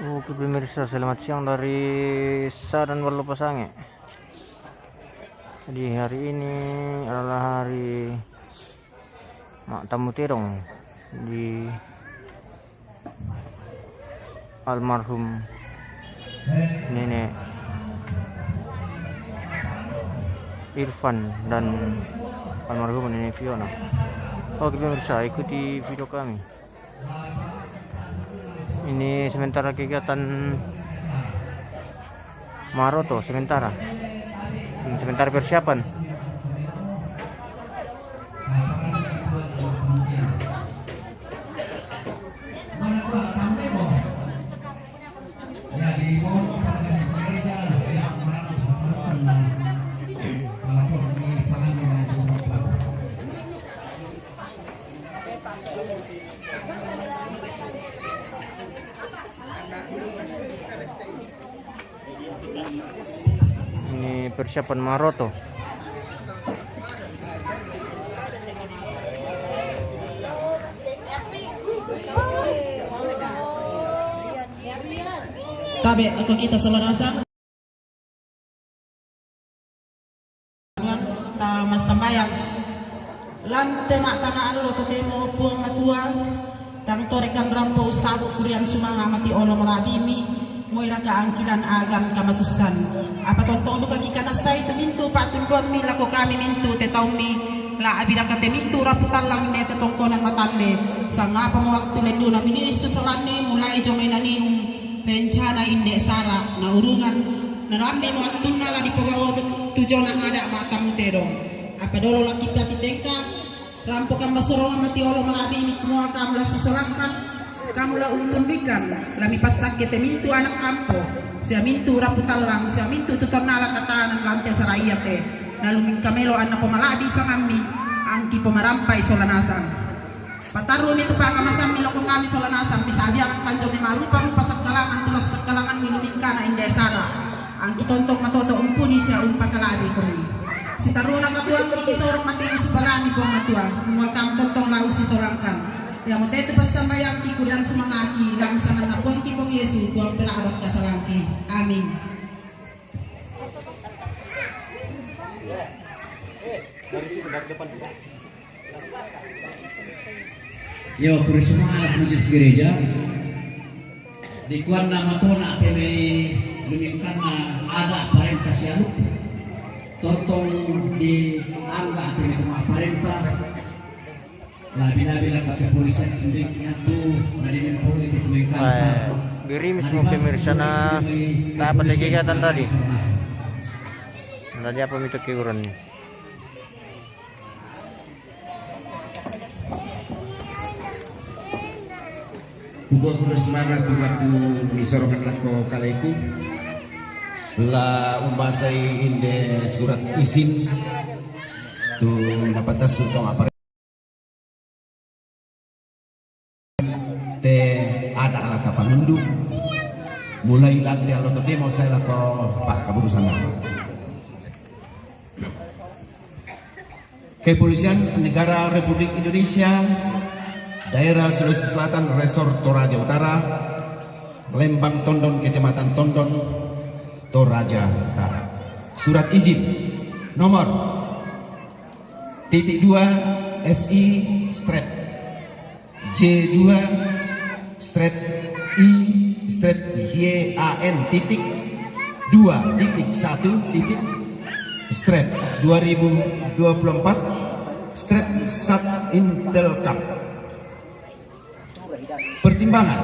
Oke pemirsa, selamat siang dari Sadan Walu Pasange. Jadi hari ini adalah hari Mak Tamu Terong di almarhum nenek Irfan dan almarhum nenek Fiona. Oke pemirsa, ikuti video kami. Ini sementara kegiatan Maroto, sementara persiapan. Ini persiapan Maroto. Sabi ako kita sa lanasan mas tambayan lante mak tanaan lo totemo puang matua tang torekan rampo sabu kurian sumanga mati olo marabimi moira ka angkilan agam kamasustan apa tontong duka gikan astai temintu patunduan mi lako kami mintu tetaumi la abira ka temintu raputan lang ne tetongkonan matande sanga pa mo waktu lenduna ministro salane mulai jomay nani rencana indek sara na urungan na rame waktu nala di pagawa tujuan ang ada matamu terong apa dolo laki pati tengka rampokan basorong mati olo marabi ini kumua kamu la sisolangkan kamu la untundikan lami pasak kita mintu anak ampo sia mintu raputalang sia mintu tuton nala katanan lantai saraya te lalu min kamelo anak pemalabi sangami angki pemarampai solanasan pataru itu pak kamasam miloko kami solanasan bisa biar kanjo marupa rupa sakalangan tulas sakalangan minumin kana indah sara angki tontok matoto umpuni sia umpa kalabi kami si taruna katuang ikisorong mati isuparani kong matuang muakang tontong lau si sorangkan yang mo teto pas sambayang kikuran sumangaki lang sangan na puang tipong Yesu buang pelawat kasalangki amin. Yo kurisma puji gereja di kuan nama tona teme lumingkan ada parenta sialu tontong di angga teme kuma parenta la bila kepolisian tindikan tu dari politik lumingkan Birimis mo pemirsa na dapat kegiatan tadi. Tadi apa minta kekurannya? Kubuah kuda semangat waktu misorokan lako kalaiku la umbasai inde surat izin tu dapat sutong apa te ada ala kapanundu mulai lantai alo tadi mau saya lako pak kaburusan Kepolisian Negara Republik Indonesia Daerah Sulawesi Selatan, Resort Toraja Utara, Lembang Tondon, Kecamatan Tondon, Toraja Utara. Surat izin nomor titik 2 SI strap J2 strap I strap YAN titik 2 titik 1 titik strap 2024 strap Sat Intelcam. Pertimbangan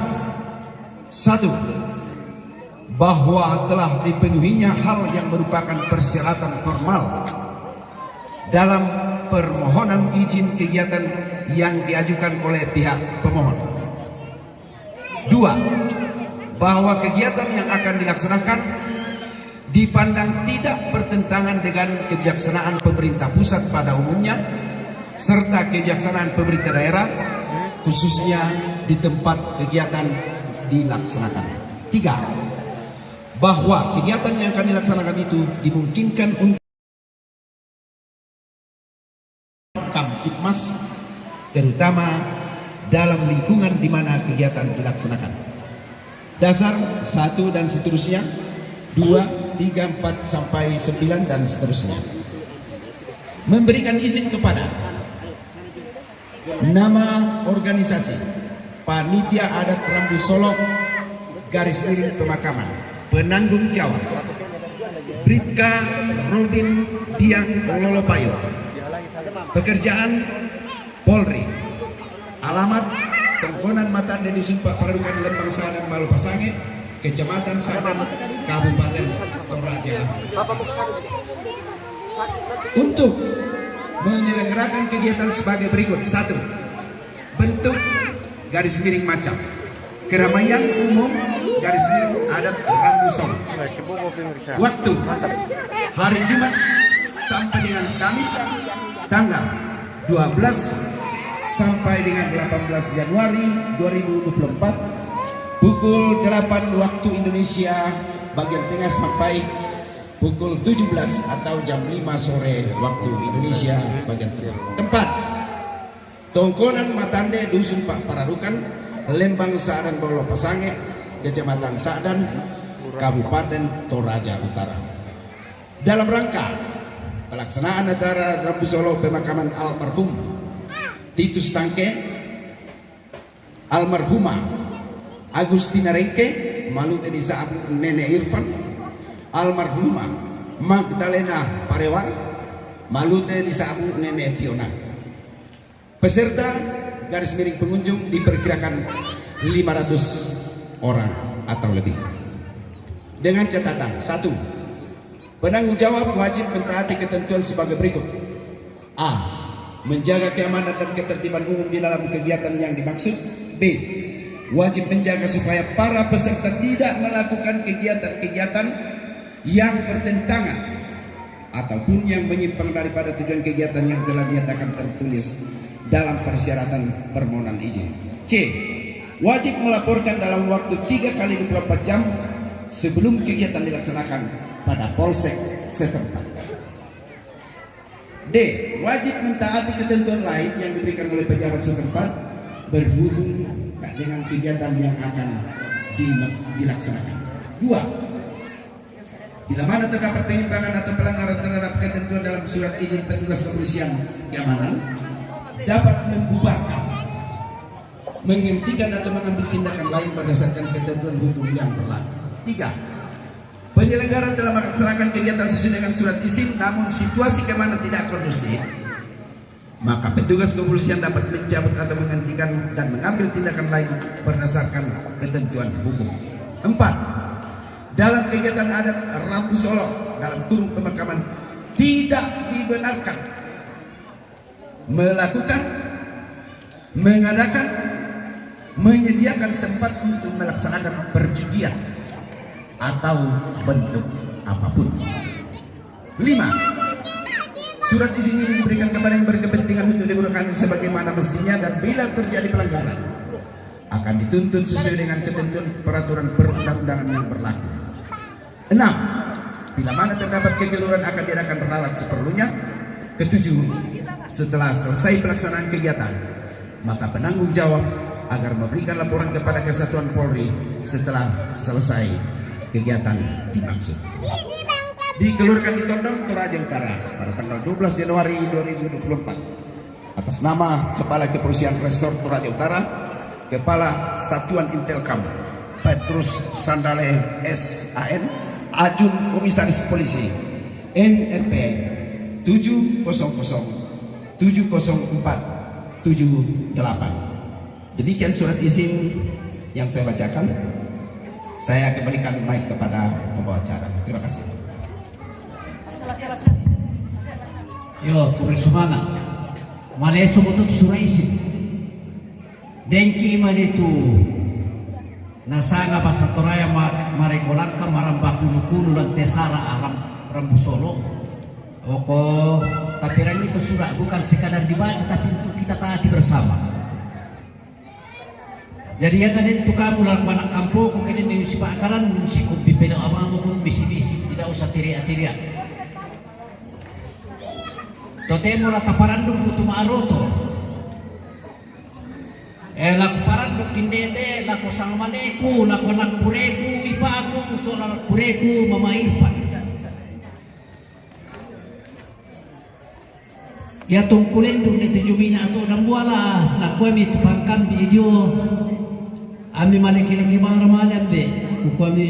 1. Bahwa telah dipenuhinya hal yang merupakan persyaratan formal dalam permohonan izin kegiatan yang diajukan oleh pihak pemohon. 2. Bahwa kegiatan yang akan dilaksanakan dipandang tidak bertentangan dengan kebijaksanaan pemerintah pusat pada umumnya serta kebijaksanaan pemerintah daerah khususnya di tempat kegiatan dilaksanakan. 3. Bahwa kegiatan yang akan dilaksanakan itu dimungkinkan untuk Kamtipmas terutama dalam lingkungan di mana kegiatan dilaksanakan. dasar 1 dan seterusnya, 2, 3, 4 sampai 9 dan seterusnya. Memberikan izin kepada nama organisasi Panitia Adat Rambu Solo garis miring pemakaman, penanggung jawab Bribka Robin Diang Lolopayo, pekerjaan Polri, alamat Tongkonan Matande Dusun Pak Paradukan Lembang Sadan Malupasangit, Kecamatan Sadan, Kabupaten Toraja. Untuk menyelenggarakan kegiatan sebagai berikut: 1. Bentuk garis miring macam keramaian umum garis miring adat Rambu Solo. Waktu hari Jumat sampai dengan Kamis tanggal 12 sampai dengan 18 Januari 2024 pukul 8 waktu Indonesia bagian tengah sampai pukul 17 atau jam 5 sore waktu Indonesia bagian tengah. Tempat Tongkonan Matande Dusun Pak Paradukan, Lembang Sadan Bolo Pasange, Kecamatan Sadan, Kabupaten Toraja Utara. Dalam rangka pelaksanaan acara Rambu Solo pemakaman almarhum Titus Tangke, almarhumah Agustina Rengke, Malute Desa Nene Irfan, almarhumah Magdalena Parewan, Malute Desa Nene Fiona. Peserta garis miring pengunjung diperkirakan 500 orang atau lebih. Dengan catatan: 1. Penanggung jawab wajib mentaati ketentuan sebagai berikut: A. Menjaga keamanan dan ketertiban umum di dalam kegiatan yang dimaksud. B. Wajib menjaga supaya para peserta tidak melakukan kegiatan-kegiatan yang bertentangan ataupun yang menyimpang daripada tujuan kegiatan yang telah dinyatakan tertulis dalam persyaratan permohonan izin. C. Wajib melaporkan dalam waktu 3 kali 24 jam sebelum kegiatan dilaksanakan pada polsek setempat. D. Wajib mentaati ketentuan lain yang diberikan oleh pejabat setempat berhubung dengan kegiatan yang akan dilaksanakan. 2. Bila mana terdapat penyimpangan atau pelanggaran terhadap ketentuan dalam surat izin petugas kepolisian keamanan, dapat membubarkan, menghentikan atau mengambil tindakan lain berdasarkan ketentuan hukum yang berlaku. 3. Penyelenggara telah melaksanakan kegiatan sesuai dengan surat izin, namun situasi keamanan tidak kondusif, maka petugas kepolisian dapat mencabut atau menghentikan dan mengambil tindakan lain berdasarkan ketentuan hukum. 4. Dalam kegiatan adat Rambu Solo dalam kurung pemakaman tidak dibenarkan melakukan, mengadakan, menyediakan tempat untuk melaksanakan perjudian atau bentuk apapun. 5. Surat izin ini diberikan kepada yang berkepentingan untuk digunakan sebagaimana mestinya, dan bila terjadi pelanggaran akan dituntut sesuai dengan ketentuan peraturan perundang-undangan yang berlaku. 6. Bila mana terdapat kekeliruan akan diadakan ralat seperlunya. 7. Setelah selesai pelaksanaan kegiatan, maka penanggung jawab agar memberikan laporan kepada Kesatuan Polri setelah selesai kegiatan dimaksud. Dikeluarkan di Tondong, Toraja Utara pada tanggal 12 Januari 2024 atas nama Kepala Kepolisian Resort Toraja Utara, Kepala Satuan Intelkam Petrus Sandale SAN, Ajun Komisaris Polisi NRP 700470478. Demikian surat izin yang saya bacakan. Saya kembalikan mic kepada pembawa acara. Terima kasih. Yo, kuri semangat. Mana sebutut surat izin. Dengki manitu nasanga basa toraya marekolangka maramba kulu lan tesara aram Rambu Solo. Oko tapi rang itu surat bukan sekadar dibaca tapi untuk kita taati bersama. Jadi yang tadi itu kamu laku anak kampung kok ini misi pakaran misi kopi peda amamu pun misi tidak usah teriak-teriak. Totemo la taparandum putu maaroto. laku paranduk kindede, laku sangmaneku, laku anak kureku, ipaku, soal anak kureku, Mama Irfan. Ya tungkulen dun itu jumina atau nambuala, laku ami tupangkan video, ami maleki-leki bang ramalan be, kuku ami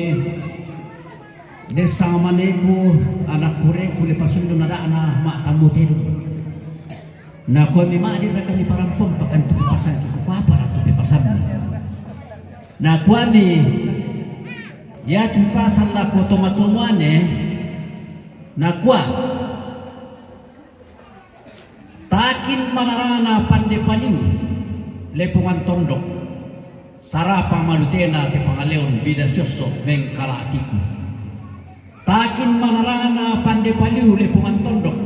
desa maneku anak kureku lepasun dun ada anak mak tamu teru. Nah kami mak dia kami parampom pakan tu pasan kuku apa ratu pasan. Nah kami ya tu pasan lah ko tomatomuane, nah kuah takin manarana pande paliu lepungan tondok sarapa malutena te pangaleon bida syoso mengkala atiku takin manarana pande paliu lepungan tondok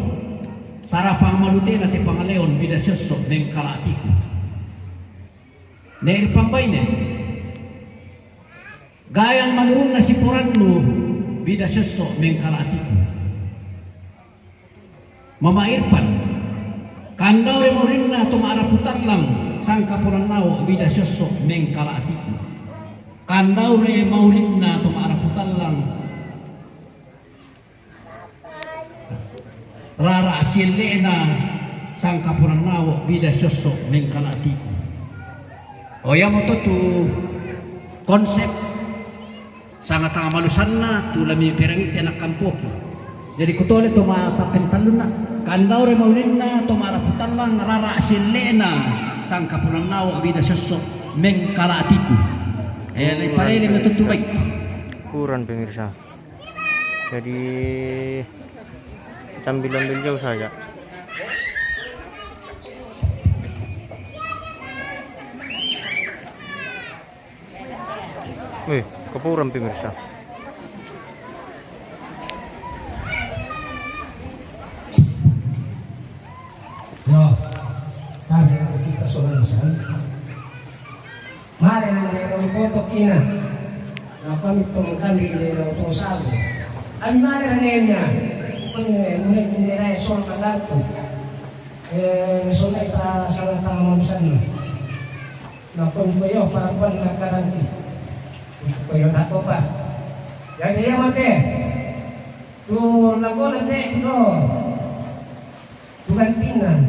sarapa malutena te pangaleon bida syoso mengkala atiku ner pambaine gayang manurun na sipuranmu bida syoso mengkala atiku Mama Irfan kandau remorinna to maraputan lang sangka puran nawo bida sosok mengkala atiku kandau re maulinna to maraputan lang rara asilena sangka puran nawo bida sosok mengkala atiku oh ya moto tu konsep sangat tanga malusanna tu lami perangit anak kampoki jadi kutole to matapen taluna kandau re maulinna to maraputan lang rara silena sangka pulang nawa bida sosok mengkala atiku lay parele matutubay kurang pemirsa, jadi sambil-ambil jauh saja. Wih, kepuran pemirsa. Ya, kami kita solusan. Mari mereka untuk Cina. Kami temukan di daerah Tosado. Kami mari hanya mulai jendela sol kadarku. Solai ta salah tangan manusia. Nah, koyo para nakaranti. Koyo nato pa. Jadi ya mate. Tu lago na do. Bukan pingan.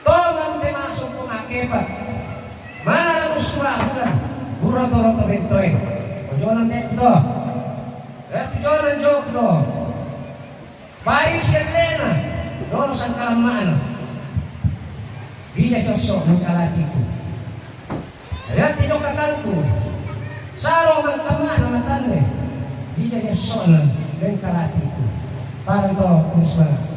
Tolong masuk ke makebat. Mana ada surah bulan? Burung torong terbentoy. Jualan itu. Jualan jok do. Baik selena. Dolo sangkalaman. Bisa sosok mengkalatiku. Lihat tidak kataku. Sarong mengkamana matane. Bisa sosok mengkalatiku. Parang to kurusman.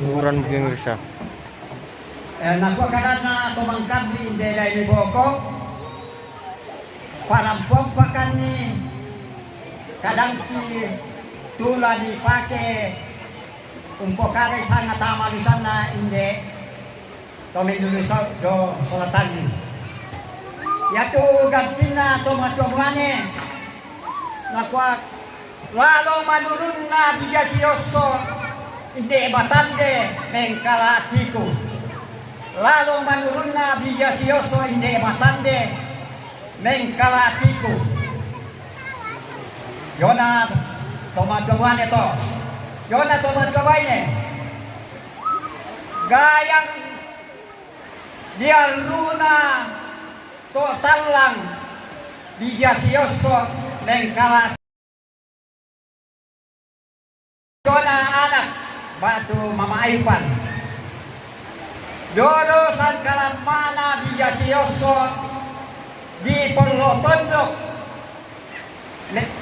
Ukuran pemirsa. Nakuha na tumangkab di Indela ini boko parampong pakan ni kadang ki tula dipake umpokare sangat tamalusan na inde tomi dulu do solatan ni yatu ganti na tomatuamane nakuha lalo manurun na bijasioso inde batande mengkalatiku lalu manurun na bijasioso inde batande mengkalatiku yona tomatuamane to yona tomatuamane gayang diaruna to talang bijasioso mengkalatiku yona anak batu Mama Irfan dodo sangkalan mana bijasioso di Polotondok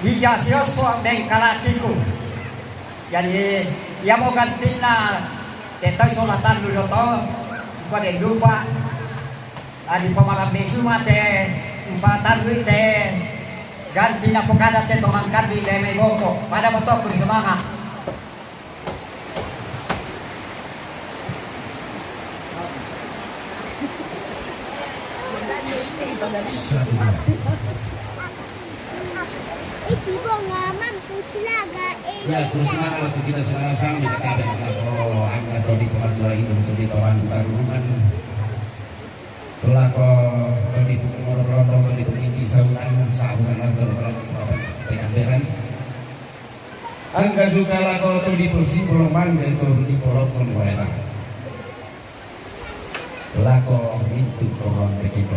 bijasioso mengkalatiku jadi ya mau ganti na tetoy solatan dulu to pada lupa di pemalam besu mate empatan duit ganti na pokada te tomangkan di leme boko pada motor kun semangat. Satu dua. Ya, terus waktu kita saudara sampai kita ada kalau angkat di dua itu untuk di kawan baruman pelako di pukul rondo di tinggi sahunan atau pengambilan angka juga lako di kursi perumahan itu di polokon mereka lako itu korong begitu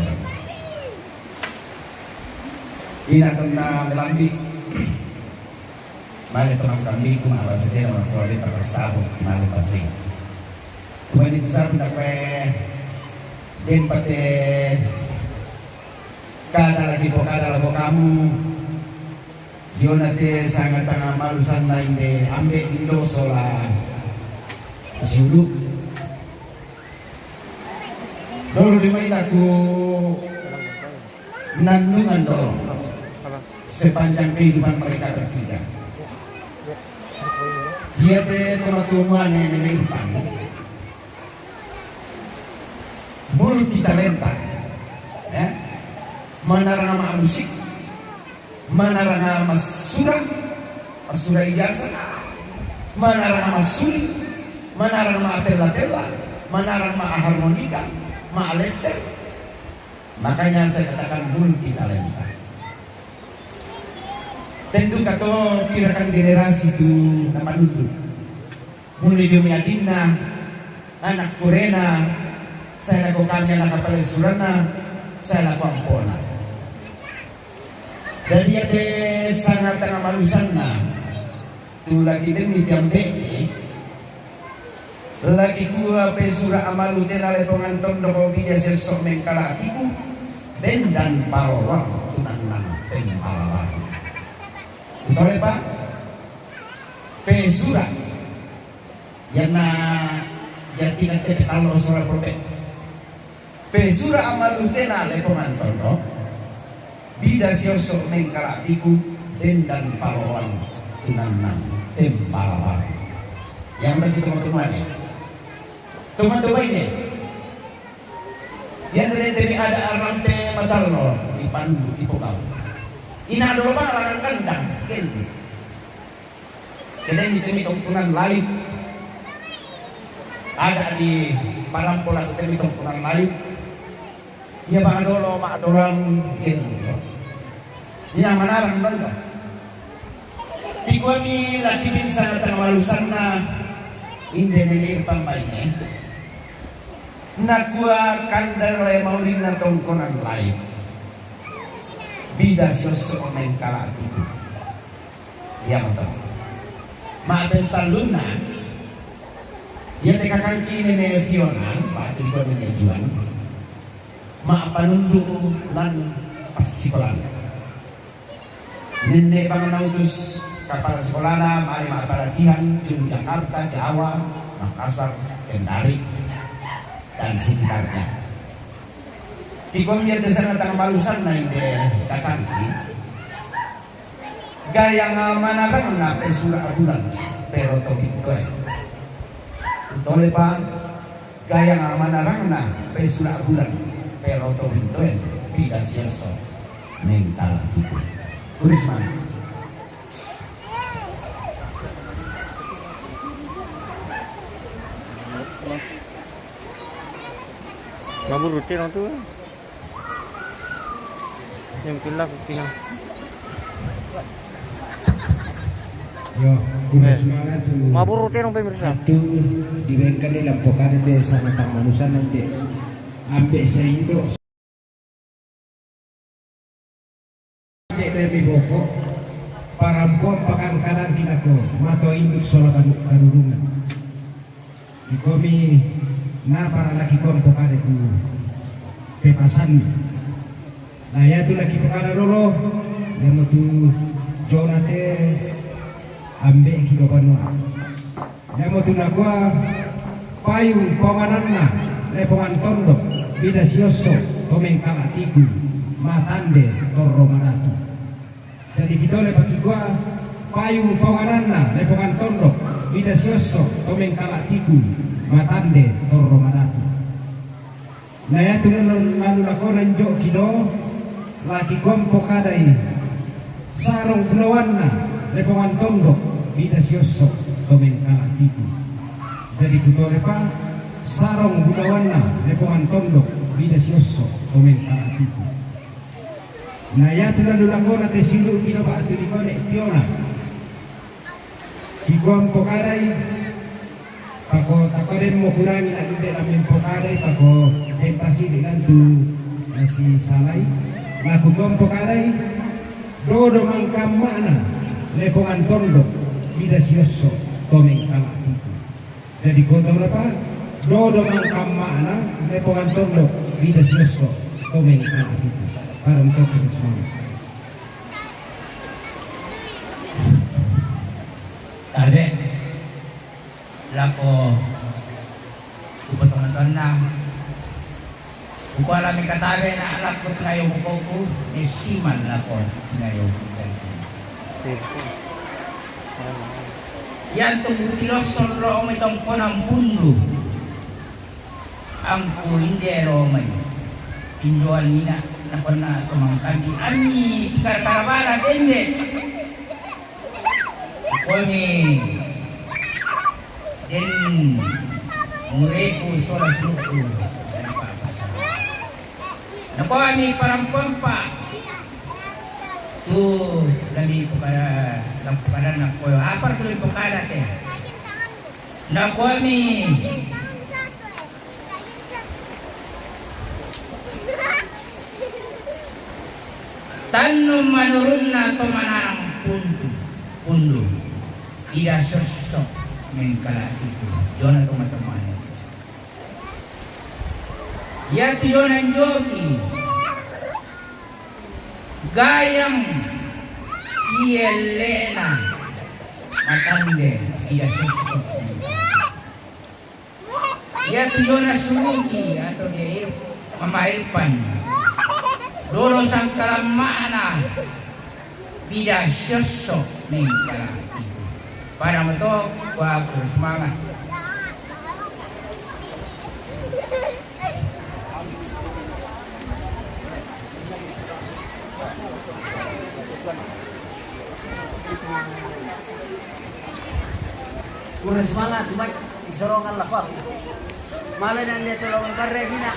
ini kena melambi mari teman kami ku apa saja orang tua di pakai sabuk mari pasing kemudian itu sabuk dapat dan pate kada lagi kamu Jonate sangat tengah malusan lain de ambek indo sola suluk dulu di main aku nandungan dong sepanjang kehidupan mereka bertiga dia teh teman-teman nenek Irfan multi talenta ya mana nama musik mana nama surah ijazah mana nama suli mana nama apela mana nama harmonika letter makanya saya katakan multi talenta tentu kata pirakan generasi itu nama dulu mulai dia Dina anak Kurena saya lakukan kami anak kapal surana saya lakukan pona dan dia sangat tengah malusan tu lagi demi jambe lagi gua pesura amalu tenale penganton doko dia selsok mengkala iku dan palawang tunang pengpalawang betul Pak pesura yang yang tidak terkenal soal probek pesura amalu tenale penganton dok bida selsok mengkala iku dan palawang tunang pengpalawang yang bagi teman-teman ya teman-teman ini yang dari TV ada rampe matalno di pandu di pokal ina dorong larang kandang kendi kemudian di TV tumpunan lain ada di parampola di TV tumpunan lain dia bang dolo mak dorang kendi yang manarang benda Ikuami laki minsan at ang malusan na hindi nilirpang mainnya Nakua kandaro ay mauling na tongkonan lain Bida sosok ng kalaki yang tahu maabental luna ya teka kangkini ni Fiona pak itu di ni Juan maapanundu lan pasikolan nenek pangunautus kapal sekolah na mari maapalatihan jum Jakarta, Jawa, Makassar, Kendari dan sekitarnya. Ikaw niya sangat ang malusan na hindi kakangki. Gaya nga manarang na pesura agulan pero tobing ko eh. Tole pa gaya nga manarang na pesura agulan pero tobing ko eh. Bilang siyerso mental tipo. Kurisman. Mabur rutin orang tu. Yang pilih pinang. Yo, kuda semangat tu. Mabur rutin orang pemirsa. Itu di bengkel ni lampukan itu sama tak manusia nanti. Ambil saya itu. Ambil dari boko. Parampuan pakan kanan kita ko. Mato induk sola karurungan. Ikomi na para laki kompokar itu pepasan. Nah ya tu laki pokara dulu yang tu jonate ambek ki gobernur. Yang tu nakwa payung pongananna lepongan tondok bida sioso tomeng kalatiku matande torro manatu. Jadi kita oleh bagi gua payung pongananna lepongan tondok bida sioso tomeng kalatiku matande torro manatu. Nah ya tu lalu lakonan jok kido laki kompo kadai sarong bunawanna lepongan tondok bidas yosso tomen kalatiku. Jadi kutore pa sarong bunawanna lepongan tondok bidas yosso tomen kalatiku. Na ya tuladu lakona te silu kino ba tu di kone tiona. Di kompo kadai pako takoden mo kurangi na de amin pokadai pako empasi dengan tu nasi salai laku kompo kadai dodo mangkam mana lepongan tondok bidas yosso tomeng kalatiku. Jadi kota berapa dodo mangkam mana lepongan tondok bidas yosso tomeng kalatiku. Parang kota semua. Tade lako upo teman-teman na upo alam yung katabi na alakot ngayon ko ni siman lako ngayon. Yan tumutiloson roong itong konang pundo ang pulindero may pinduan nina na ko na tumangkandi ani karabala dende ko ni den mureku solas luku nako ani parampampa tu lagi kepada nako apa tuloy pokala te nako ani tanum manurun na to manang pundu ida sosok mengkalatiku Yona teman-teman ya Yona joki gayam sielena matande ida sosok ya Yona sumuki atau dia mamairpan dolo sang kalamana tidak sosok mengkalatiku para mentok bagus semangat. Kurang semangat, cuma disorongan lah pak. Malah yang dia tolong karya gina.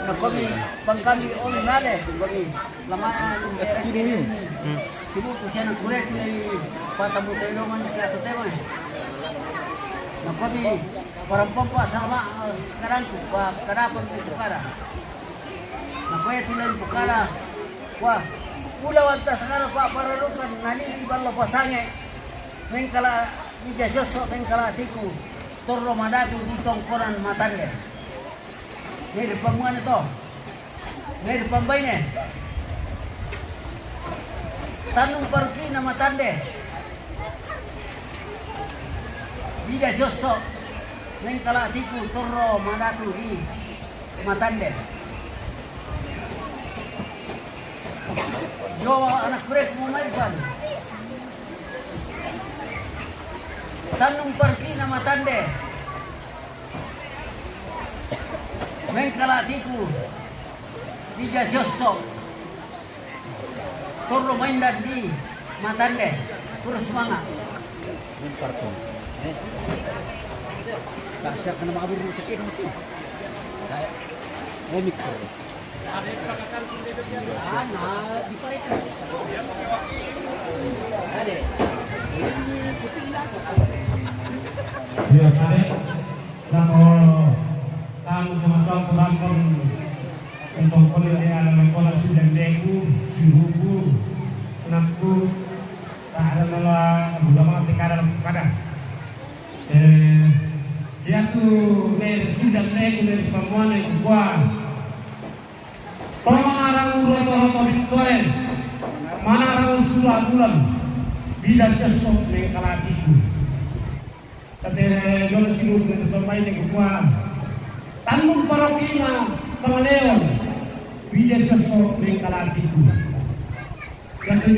Nah kami bangkami on malah kami lama ini. Sibuk usia nak kurek ni patamu telongan kita tema. Nah kami parampampa sama sekarang tu pak karapan itu kara. Nah kaya tulen pukara. Wah, udah wantas sekarang pak pararukan nani di bala pasangnya. Mengkala ija sosok mengkala tiku torro madatu ditong koran matanya. Ini depan mana tu? Ini depan bayi tanung pergi nama tande bida sosok mengkala tiku torro madatu di matande Jawa anak brek mau main tanung pergi nama tande mengkala tiku bida sosok turun main di matande terus semangat. Tak siap kena mabur cekik nanti. Mikro. Anak diparikan. Ada. Dia tarik namo tamu teman-teman penonton untuk penilaian mengkolah sidang deku, sihuku, nampu, tak ada nala budama tekanan kada. Dia tu dari sidang deku dari pemuan itu gua. Pengarang roto-roto Victoria, mana orang surat bulan, bila sesok mengkalatiku. Tapi kalau sihuku dari pemain itu gua, tanung parokina pengaleon. Bila sesok mengkalatiku. Jadi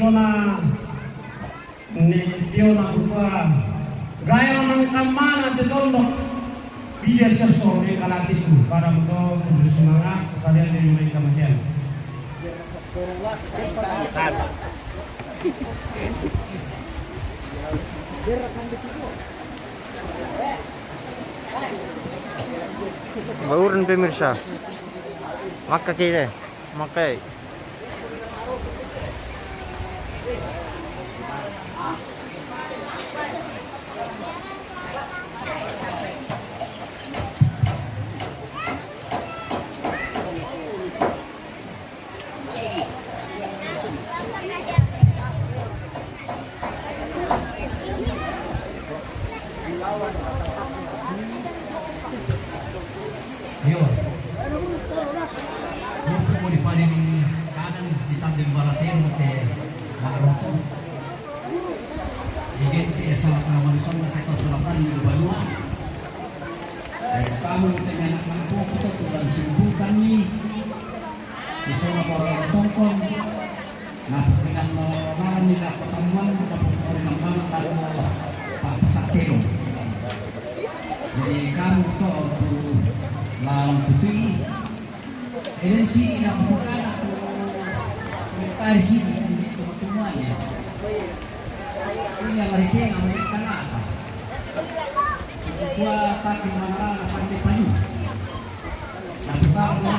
Yona rupa gaya mangkam mana tetondok. Bila sesok mengkalatiku. Pada untuk bersemangat kesadaran dari mereka macam. Bauran pemirsa. Maka kita makai. Yo. Yung mo di pa rin kanan di tanding balatin mo te maroto. Digente sa manusan na tayo sulatan ni Balua. Kamu dengan anak po ko to dan simbukan ni. Iso na para tongkong. Na dengan mga nila pertemuan kapag ng mga tao papasakero. Jadi kamu to lawan putih ini sih yang bukan aku mental sih ini teman-temannya ini yang hari saya nggak mau apa gua pakai mana pandai padu tapi baru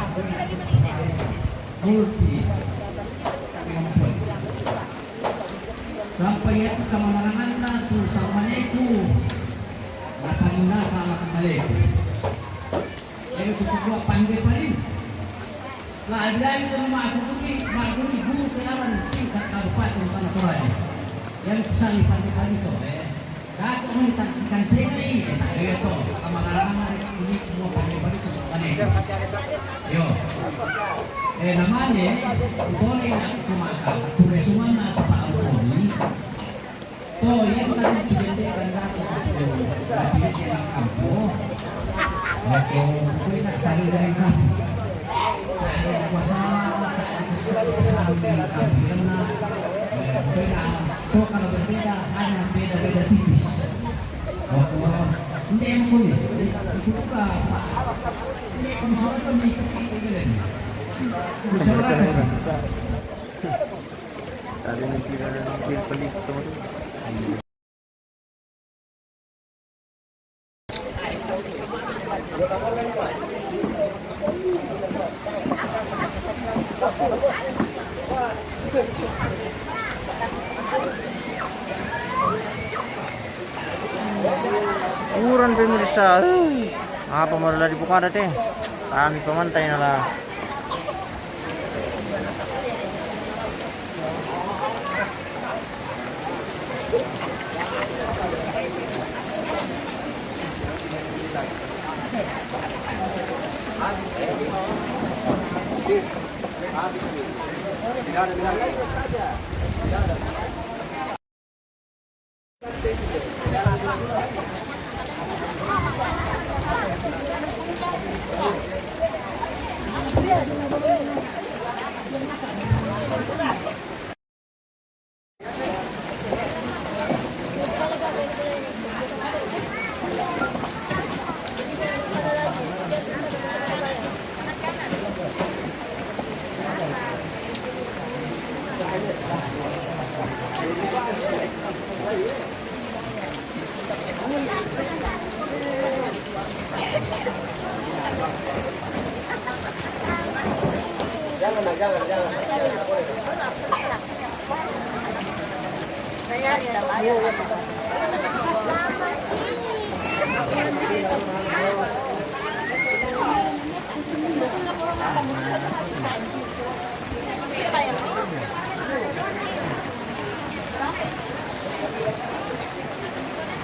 multi sampai itu kemenangan tuh samanya itu datang sama kembali. Ayo kita buat panggil paling. Lah ada yang rumah aku ni guru kelawan tingkat kabupaten Tanah Toraja. Yang pesan panggil paling tu. Dah tu ni tak ikan segi. Ayo tu kamarangan ini semua panggil paling tu sekarang. Yo. Namanya boleh nak kumakan. Tu semua nak apa ni. Tu yang tadi kita dengar tu. Tapi dia kampung. Oke, gue tak sari dari kamu. Kuasa karena beda. Tuh kalau berbeda hanya beda-beda tipis. Ini yang boleh. Itu juga. Ini misalnya mengikuti itu kan. Misalnya. Tadi nanti pelik teman. Ukuran pemirsa. Apa malah dibuka ada teh? Kami pemantai nala.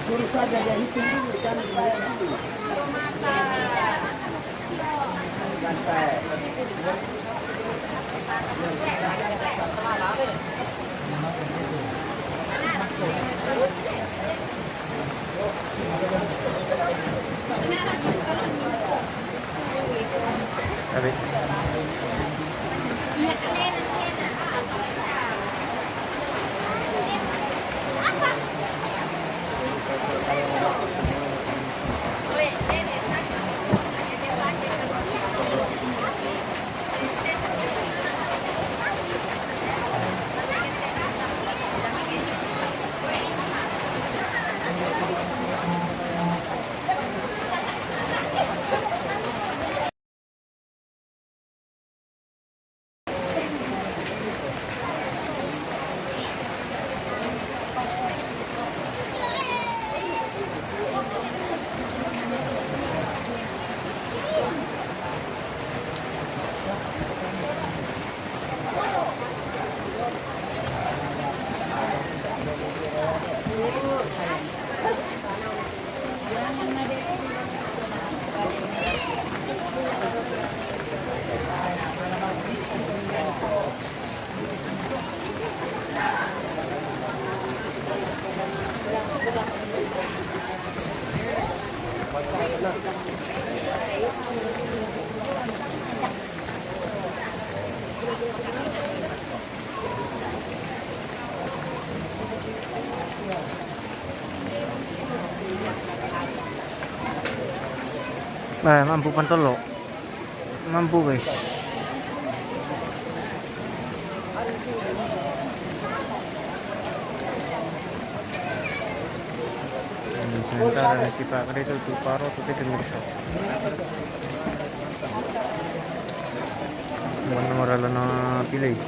Suruh saja dia hitung dulu, jangan bayar dulu. Santai. Habis. Mampu pantolo. Mampu guys. Sementara kita kereta itu paro tuh tidak bisa. Nomor na pilih.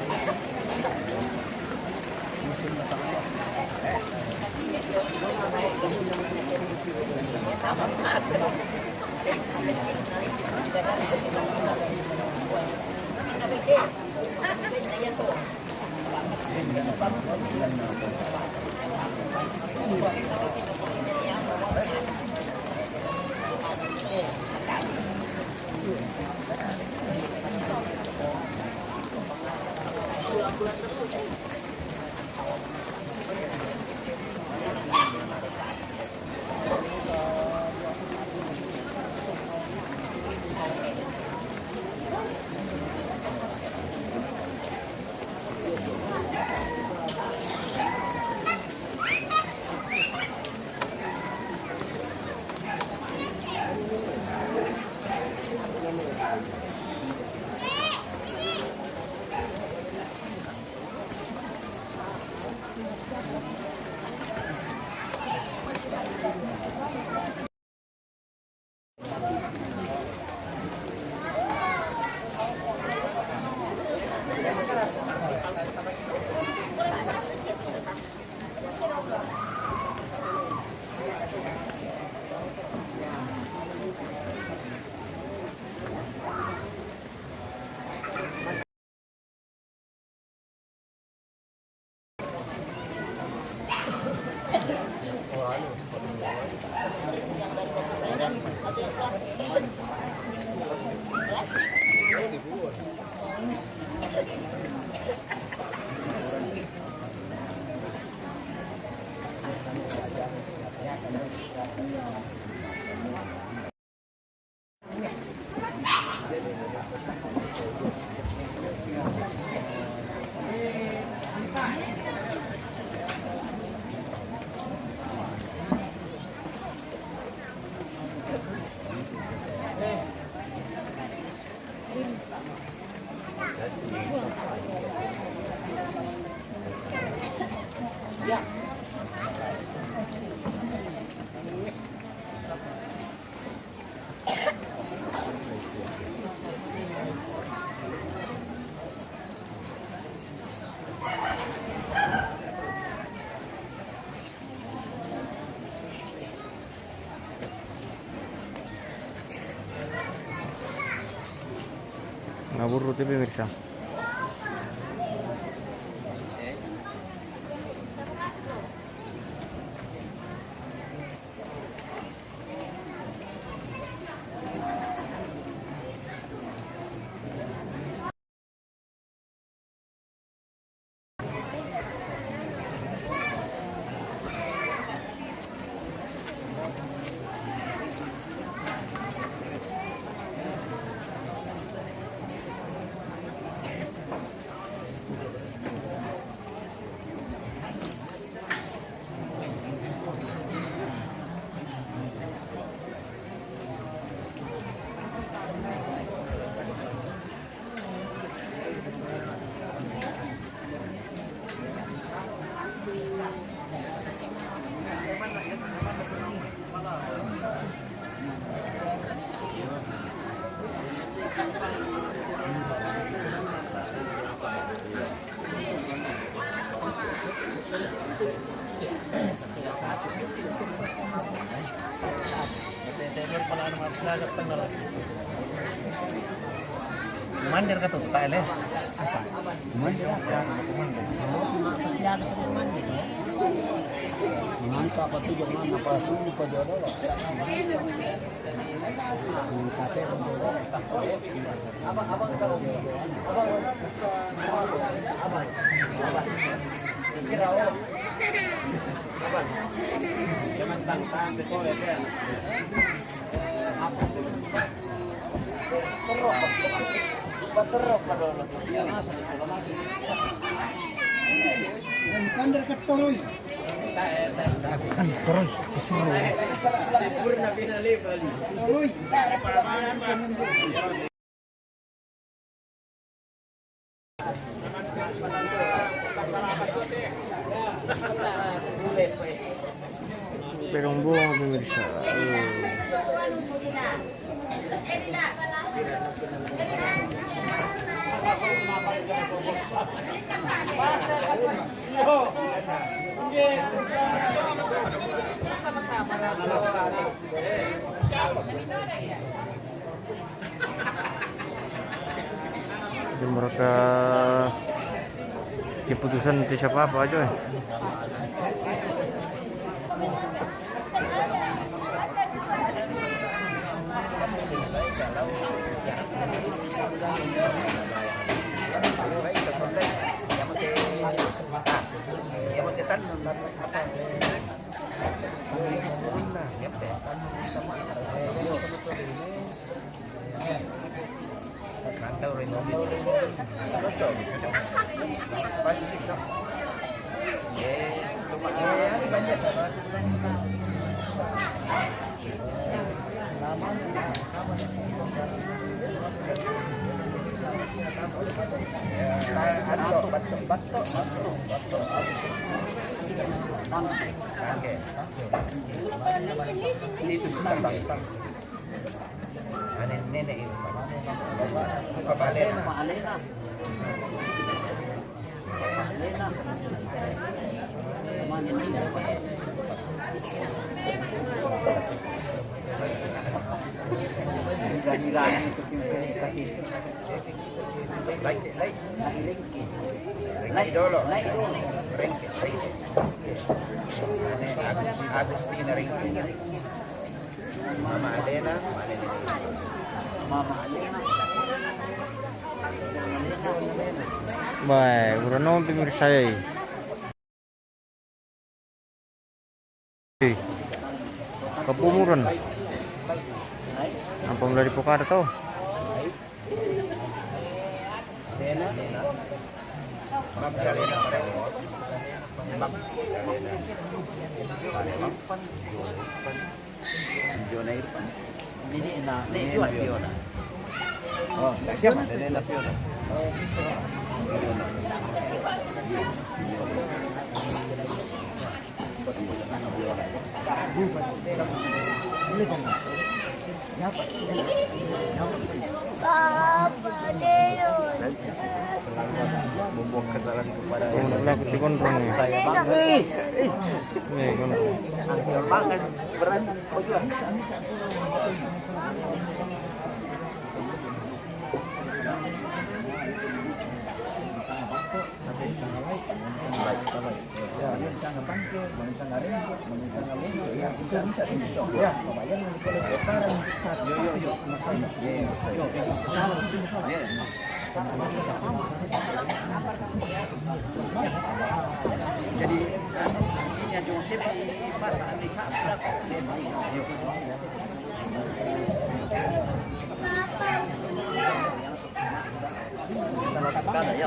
Ngabur TV pemirsa. Mandir ka to, tayo eh. Mandir ka. Mangka pa to jangan napasu pa jodoh. Kate abang tahu. Abang. Sirao. Abang. Jangan tang-tang betul ya. Terok pada orang. Yang kandir ketoroy. Kan terus disuruh. Sempurna binali bali. Uy. Perong buong pemirsa. Jadi mereka keputusan nanti siapa apa aja ya. Dito sa bangtang. Ano nene itu? Kabalena. Maalena. Maalena. Gani-gani itu kasih. Like dolo. Like dulu. Agustina ring. Mama Alena, Mama Alena. Baik, udah nong pemirsa ya. Kepumuran. Apa mulai dipokar tau? Alena. Mama Alena mereka. Jona Irfan. Ini jual Fiona. Oh, siapa? Nena Fiona. Membuang kesalahan kepada yang Aku si gondrong ya. saya banget. Nih gondrong. Angkel banget berat. Jadi ini Joseph di pasar di sana. Kalau ya.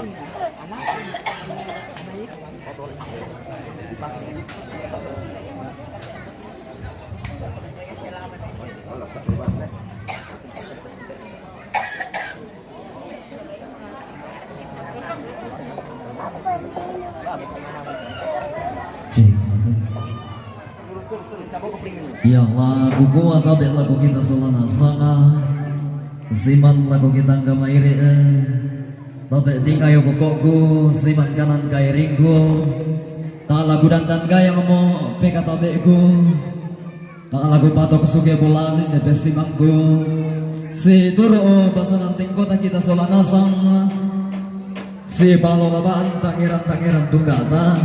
Ya lagu gua tapi lagu kita selana sana Siman lagu kita ngamairi tapi tinggal yo kokku siman kanan kaya ringku tak lagu dandan gaya ngomong peka tabeku tak lagu patok suge bulan ini besimangku si turu pasanan tingkota kita selana sana si balo labaan tangiran tunggata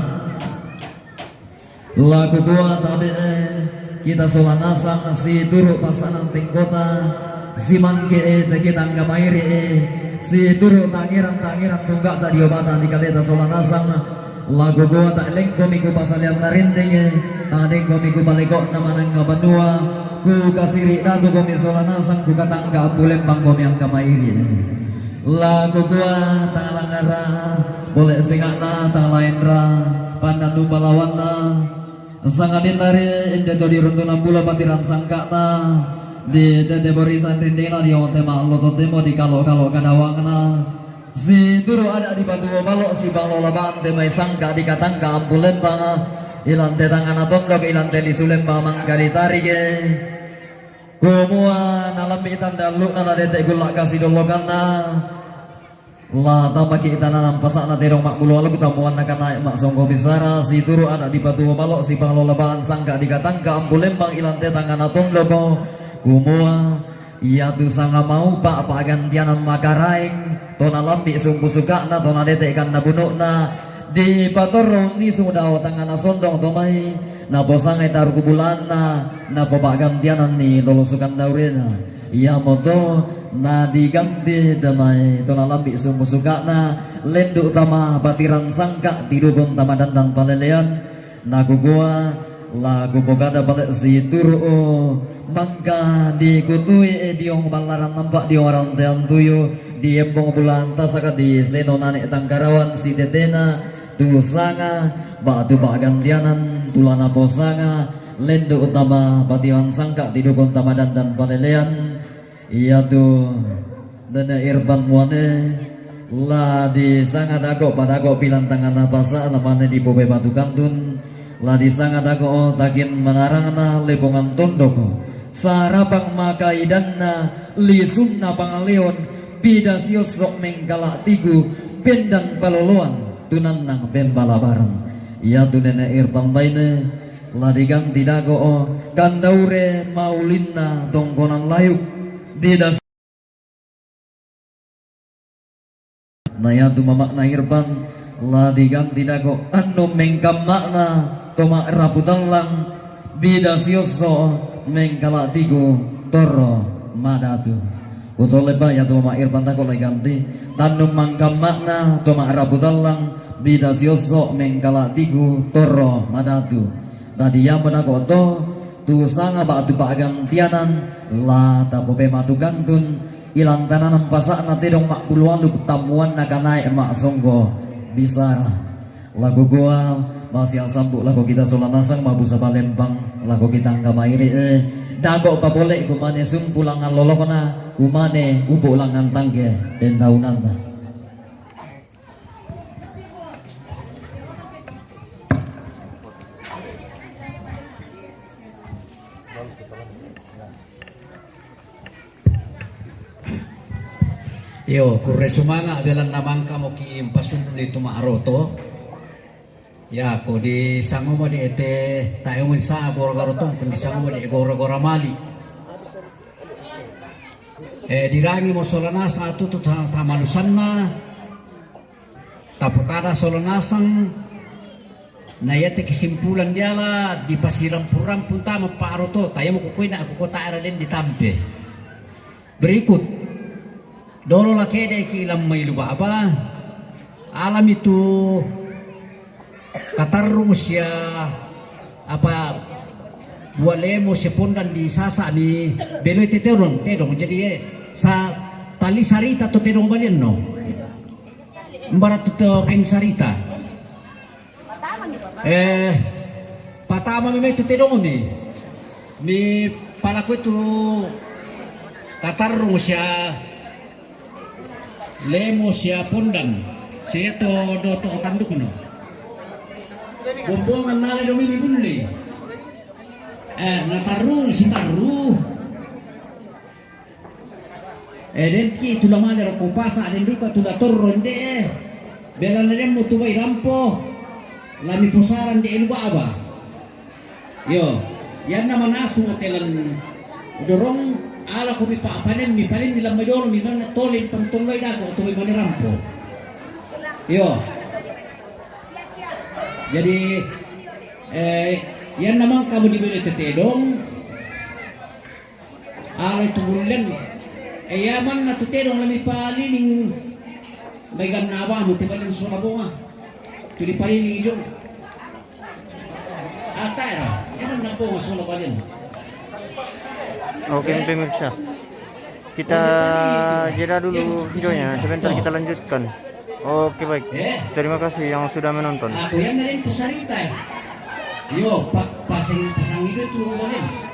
lagu gua tapi kita solana sang si turu pasanan tingkota siman ke kita ngamairi si turu tangiran tunggak tadi obatan di kaleta solana sang lagu gua tak lengko miku pasalian narinding tadeng ko miku balikok namanang ngabanua ku kasiri datu komi solana sang ku katangga bulembang komi ang kamairi lagu gua tak langara boleh singakna tak lainra pandandu balawana sangat ditari inde to di runtunan bula patiran sangkata di tete barisan rindena di tema lo to temo di kalau kadawangna si turu ada di batu balok si bang lola bante mai sangka di katangka ampulembang ilante tangan atondok ilante li sulembang mangga ditarik kumua nalam itan daluk nana detek gulak kasih dolo kana la tambah kita nanam pasak na terong mak bulu alu tamuan nak naik mak songko bisara si turu ada di batu balok si bang lola bang sangka di katangka ampulembang ilante tangan atondok kumua ia tu sanga mau pak gantian makaraing tona lambi sungku suka na tona detek kan na bunuk na di patorong ni sudah tangan sondong tomai na posangai taruh kubulan na popak gantianan ni lolosukan daurena ia moto na diganti damai tona lambi sungku suka na lendu utama batiran sangka tidukun tamadan dan palelean na gugua lagu bogada balik si turu mangka dikutui diong balaran nampak di orang tean tuyu di embong bulan tasaka di senonane tangkarawan si tetena tu sanga batu gantianan tulana posanga lendu utama batiwan sangka tidukun tamadan dan palelean iya tu dana irban muane la di sanga dago padago pilan tangan napasa namanya di bobe batu kantun la di sanga dago takin menarangna lebongan tondok sarapang makaidanna lisunna pangaleon bidasios sok mengkala tigu bendang paloloan tunanang ben balabarang ia tunene irpang baine ladigang tidago kandaure maulinna tongkonan layuk bidas naya tu mamakna irpang ladigang tidago anu mengkam makna toma raputan lang bidasios mengkala tigu toro madatu utole baya tu ma irpan tako ganti tanum mangkam makna tu ma rabutallang bidasioso mengkala tigu toro madatu tadi yang menako to tu sanga batu gantianan la tapope matu gantun ilang tanan pasak na tidong mak puluhan lu tamuan na kanai emak songgo bisara lagu gua masih yang sambuk lagu kita solanasang mabusa palembang lagu kita ngamairi dago papolek kumane sumpulangan lolokona kumane upulangan tangge pendaunanta yo kurre sumanga belan namang kamo ki pasun dito maaroto ya ko di sango mo di ete tayo mo sa gora-gora tong kundi sango mo di gora-gora mali dirangi mo solanasa atu tamalusan na tapukada solanasang na yate kesimpulan dia la di pasiram purang punta maparoto tayo mo kukuy na ako kota ara din di tampe berikut dolo la kede ki ilam may lubaba alam itu katarung siya apa bualemo si pondan di sasa ni beloy tedong jadi sa tali sarita to tedong balian no mbarat to keng sarita patama mi to tedong mi palaku itu katarung siya lemo siya pondan siya to doto tanduk no bumbungan nale domini bunli nataru si taru denki tula male ro kupasa den duka tula torron de bela nere mo tuwai rampo lami pusaran de elu aba yo yan naman asu hotelan dorong ala ko mi papanen mi palin nila mayor mi man tolin pangtuloy na ko tuwai mo ni rampo yo jadi yan naman kamu dibeli tetedong alay tubulan yaman na tetedong lami palining may ganaba mo tiba ng sulabonga tuli palining ijon atara yan ang nabonga sulabalin. Oke pemirsa, kita jeda dulu videonya, sebentar kita lanjutkan. Oke baik, terima kasih yang sudah menonton. Ako yan na rin to sarita Yo, pasang itu tuh boleh.